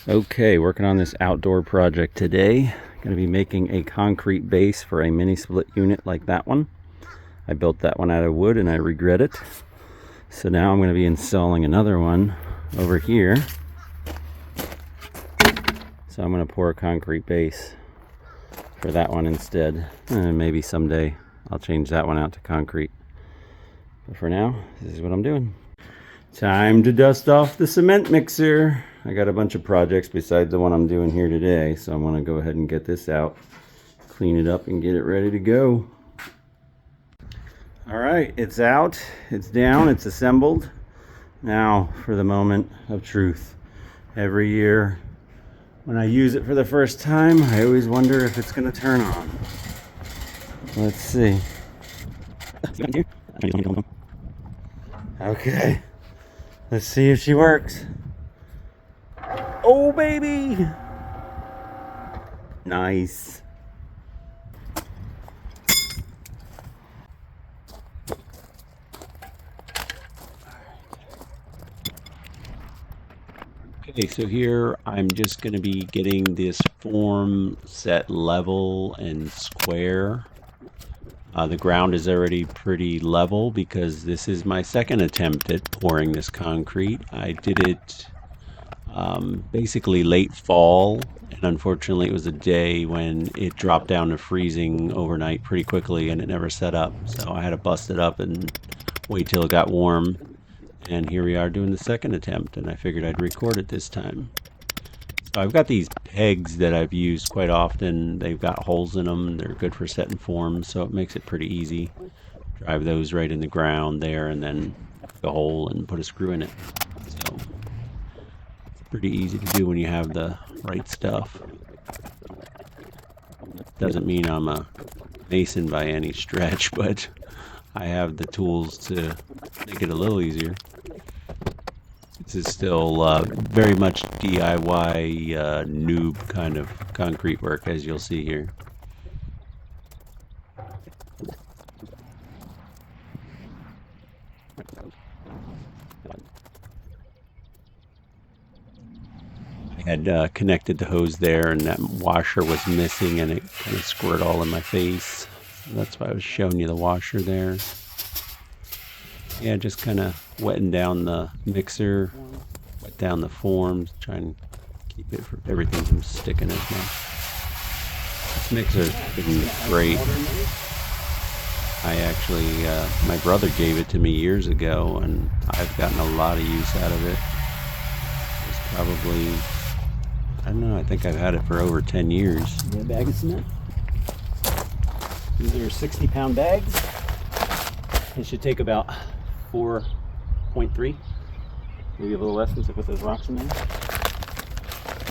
Okay, working on this outdoor project today. Going to be making a concrete base for a mini split unit like that one. I built that one out of wood and I regret it. So now I'm going to be installing another one over here. So I'm going to pour a concrete base for that one instead. And maybe someday I'll change that one out to concrete. But for now, this is what I'm doing. Time to dust off the cement mixer. I got a bunch of projects besides the one I'm doing here today, so I'm going to go ahead and get this out, clean it up, and get it ready to go. Alright, it's out, it's down, it's assembled. Now for the moment of truth. Every year when I use it for the first time, I always wonder if it's going to turn on. Let's see. Okay. Let's see if she works. Oh, baby! Nice. Okay, so here I'm just going to be getting this form set level and square. The ground is already pretty level because this is my second attempt at pouring this concrete. I did it basically late fall, and unfortunately it was a day when it dropped down to freezing overnight pretty quickly and it never set up. So I had to bust it up and wait till it got warm. And here we are doing the second attempt, and I figured I'd record it this time. So I've got these pegs that I've used quite often. They've got holes in them. They're good for setting forms, so it makes it pretty easy. Drive those right in the ground there and then the hole and put a screw in it. So it's pretty easy to do when you have the right stuff. Doesn't mean I'm a mason by any stretch, but I have the tools to make it a little easier. This is still very much DIY noob kind of concrete work, as you'll see here. I had connected the hose there, and that washer was missing, and it kind of squirted all in my face. So that's why I was showing you the washer there. Yeah, just kind of wetting down the mixer, wet down the forms, trying to keep it for everything from sticking as much. This mixer's been great. I actually, my brother gave it to me years ago, and I've gotten a lot of use out of it. It's probably, I don't know, I think I've had it for over 10 years. You got a bag of cement? These are 60-pound bags. It should take about 4.3, maybe a little less since I put those rocks in there.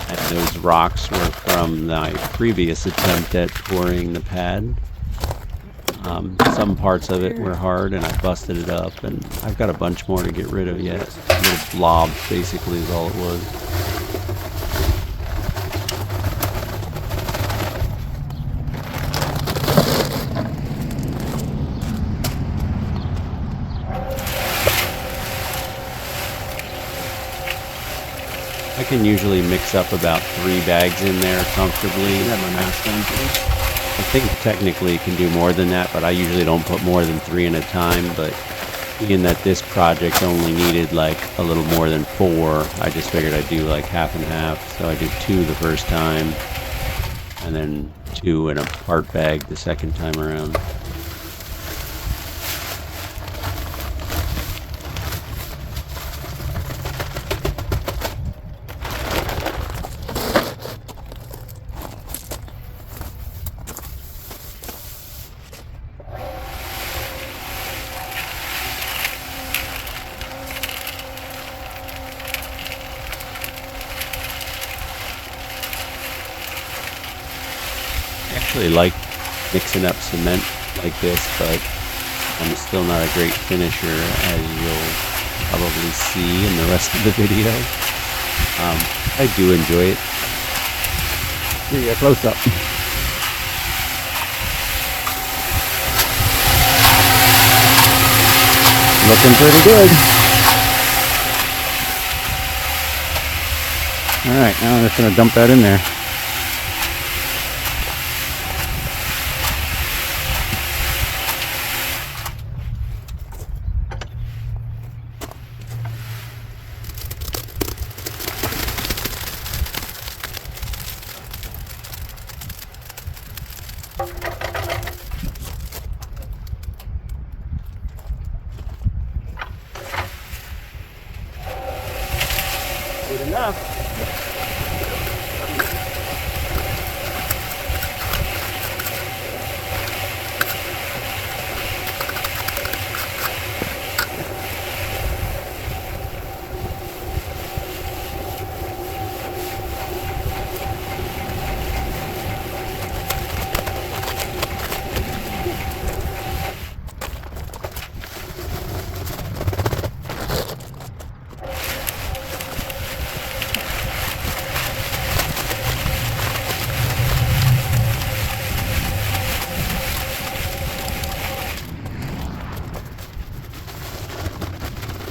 And those rocks were from my previous attempt at pouring the pad. Some parts of it were hard and I busted it up, and I've got a bunch more to get rid of yet. Little blobs basically is all it was. I can usually mix up about 3 bags in there comfortably. I have my mask on today. I think technically you can do more than that, but I usually don't put more than 3 at a time. But being that this project only needed like a little more than 4, I just figured I'd do like half and half. So I did 2 the first time, and then 2 in a part bag the second time around. I actually like mixing up cement like this, but I'm still not a great finisher, as you'll probably see in the rest of the video. I do enjoy it. Here you go, close up. Looking pretty good. All right, now I'm just gonna dump that in there. Good enough.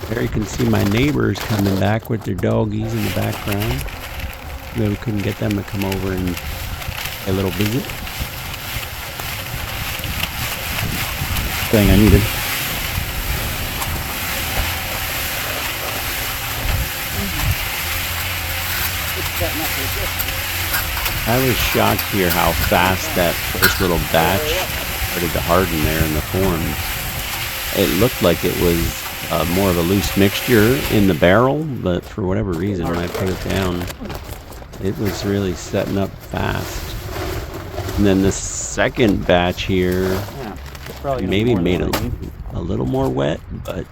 There you can see my neighbors coming back with their doggies in the background. Maybe we couldn't get them to come over and pay a little visit. Thing I needed. I was shocked to hear how fast that first little batch started to harden there in the forms. It looked like it was more of a loose mixture in the barrel, but for whatever reason, when I put it down, it was really setting up fast. And then the second batch here maybe made it a little more wet, but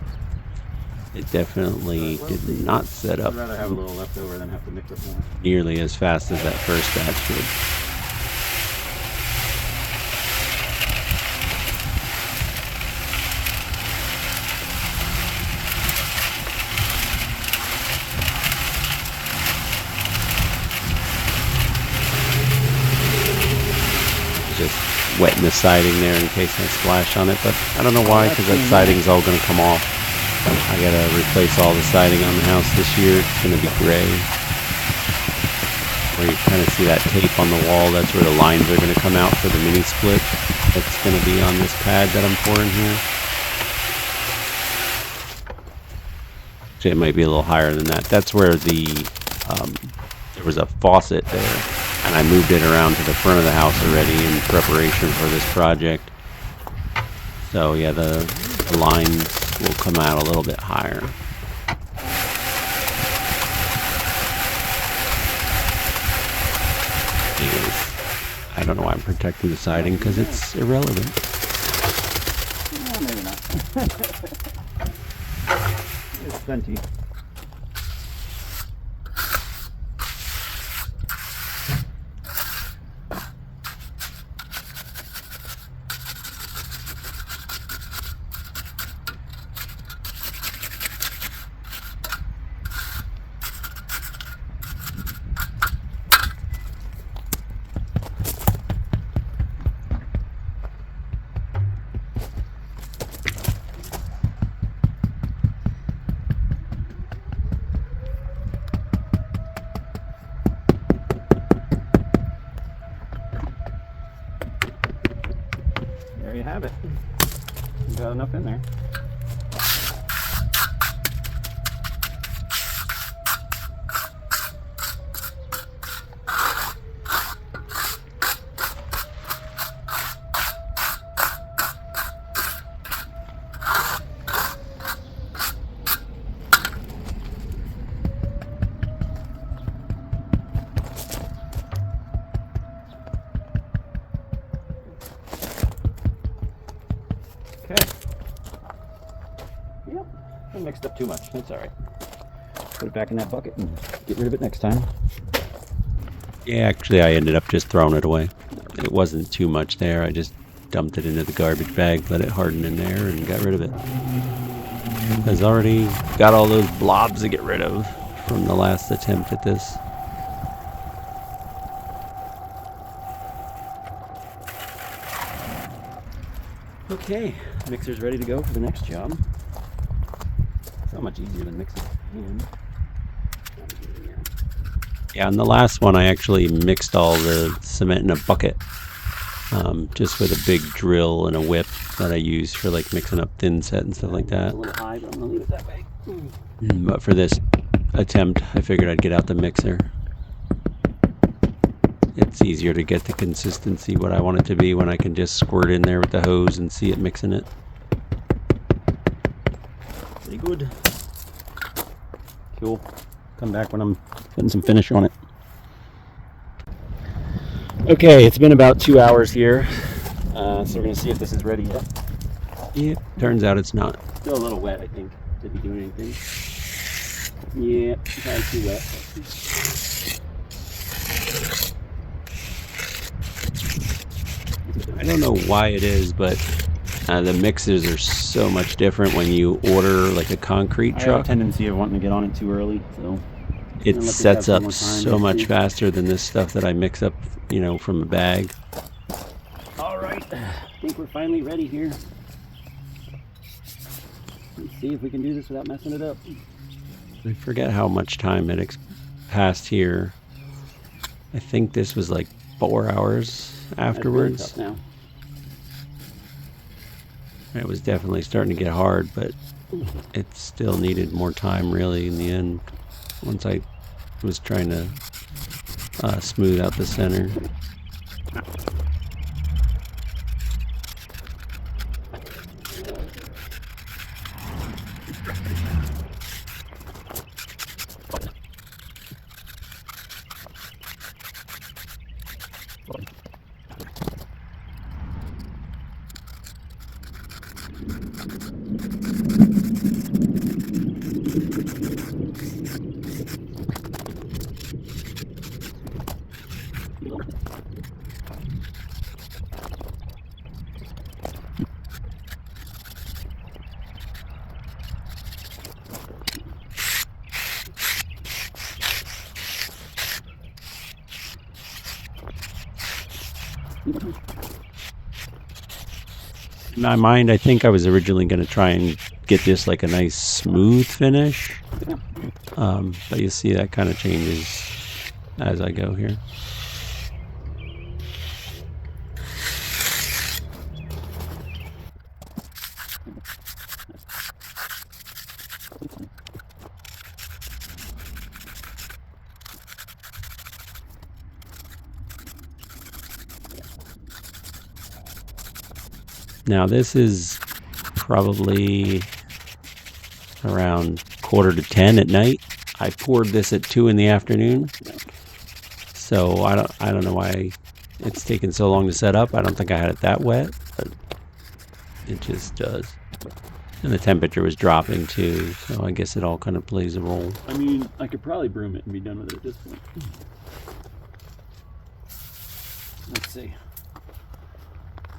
it definitely did not set up I'd rather have a little left over than have to mix it more. nearly as fast as that first batch did. Just wetting the siding there in case I splash on it, but I don't know why, because that siding's all going to come off. I got to replace all the siding on the house this year. It's going to be gray. Where you kind of see that tape on the wall, that's where the lines are going to come out for the mini split. That's going to be on this pad that I'm pouring here. Actually, it might be a little higher than that. That's where there was a faucet there, and I moved it around to the front of the house already in preparation for this project. So yeah, the lines will come out a little bit higher. Anyways, I don't know why I'm protecting the siding, because it's irrelevant. No, maybe not. It's plenty. There you have it. You got enough in there. Okay. Yep. I mixed up too much. That's all right. Put it back in that bucket and get rid of it next time. Yeah, actually, I ended up just throwing it away. It wasn't too much there. I just dumped it into the garbage bag, let it harden in there, and got rid of it. I've already got all those blobs to get rid of from the last attempt at this. Okay, mixer's ready to go for the next job. So much easier than mixing by hand. Yeah, on the last one I actually mixed all the cement in a bucket, just with a big drill and a whip that I use for like mixing up thin set and stuff like that. A little high, but I'm gonna leave it that way. But for this attempt, I figured I'd get out the mixer. It's easier to get the consistency what I want it to be when I can just squirt in there with the hose and see it mixing it. Pretty good. Cool. Come back when I'm putting some finish on it. Okay, it's been about 2 hours here, so we're gonna see if this is ready yet. Yeah, turns out it's not. Still a little wet, I think. Did he do anything? Yeah, probably too wet. I don't know why it is, but the mixers are so much different when you order like a concrete I have a truck. tendency of wanting to get on it too early, so It let these sets have some up more time so to much see. faster than this stuff that I mix up, from a bag. All right, I think we're finally ready here. Let's see if we can do this without messing it up. I forget how much time it passed here. I think this was like 4 hours afterwards. That's really tough now. It was definitely starting to get hard, but it still needed more time really in the end once I was trying to smooth out the center. In my mind, I think I was originally going to try and get this like a nice smooth finish. But you see that kind of changes as I go here. Now this is probably around 9:45 at night. I poured this at 2 in the afternoon. So I don't know why it's taken so long to set up. I don't think I had it that wet, but it just does. And the temperature was dropping too, so I guess it all kind of plays a role. I mean, I could probably broom it and be done with it at this point. Let's see.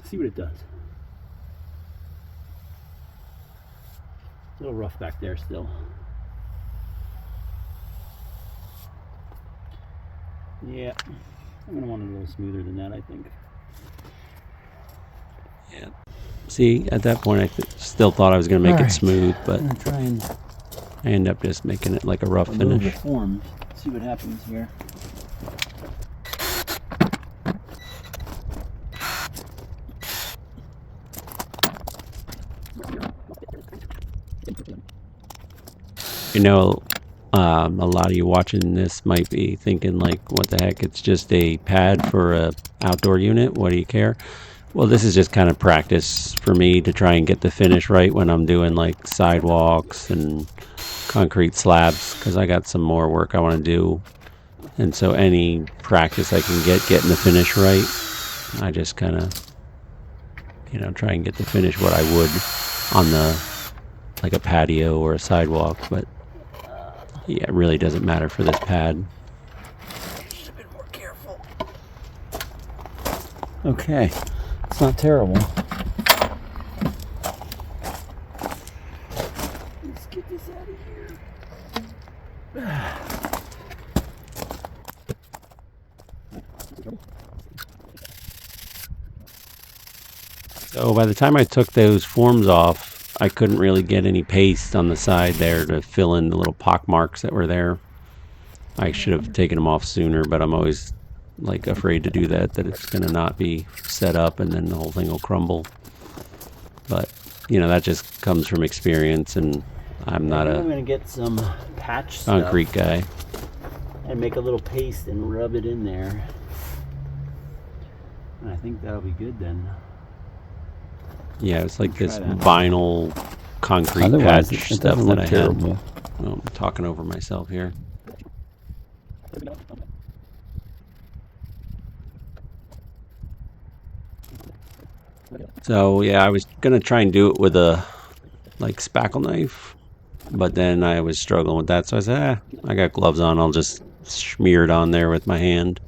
See what it does. A little rough back there still. Yeah, I'm gonna want it a little smoother than that, I think. Yeah. See, at that point, I still thought I was going to make it smooth, but I'm gonna try and I end up just making it like a rough remove the finish. form. See what happens here. A lot of you watching this might be thinking like, what the heck, it's just a pad for a outdoor unit, what do you care? Well, this is just kind of practice for me to try and get the finish right when I'm doing like sidewalks and concrete slabs, because I got some more work I want to do. And so any practice I can get getting the finish right, I just kind of, try and get the finish what I would on like a patio or a sidewalk. But yeah, it really doesn't matter for this pad. Should have been more careful. Okay, it's not terrible. Let's get this out of here. So by the time I took those forms off, I couldn't really get any paste on the side there to fill in the little pock marks that were there. I should have taken them off sooner, but I'm always like afraid to do that it's going to not be set up and then the whole thing will crumble. But, you know, that just comes from experience, and I'm not I'm a going to get some patch concrete stuff guy. and make a little paste and rub it in there. And I think that'll be good then. Yeah, it's like this that. vinyl concrete Otherwise, patch it stuff doesn't that look I terrible. had. Oh, I'm talking over myself here. So yeah, I was gonna try and do it with a like spackle knife, but then I was struggling with that, so I said, I got gloves on, I'll just smear it on there with my hand.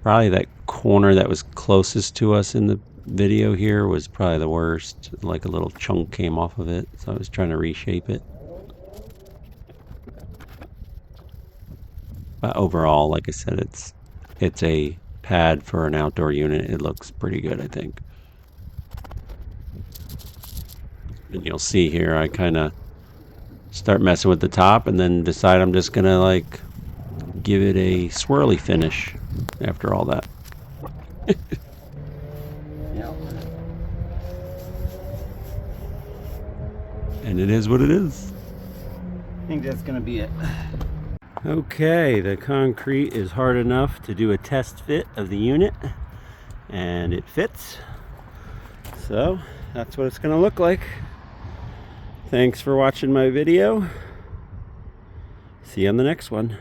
Probably that corner that was closest to us in the video here was probably the worst. Like a little chunk came off of it, so I was trying to reshape it. But overall, like I said, it's a pad for an outdoor unit. It looks pretty good, I think. And you'll see here, I kind of start messing with the top and then decide I'm just gonna like give it a swirly finish after all that. Yeah. And it is what it is. I think that's going to be it. Okay, the concrete is hard enough to do a test fit of the unit, and it fits. So that's what it's going to look like. Thanks for watching my video. See you on the next one.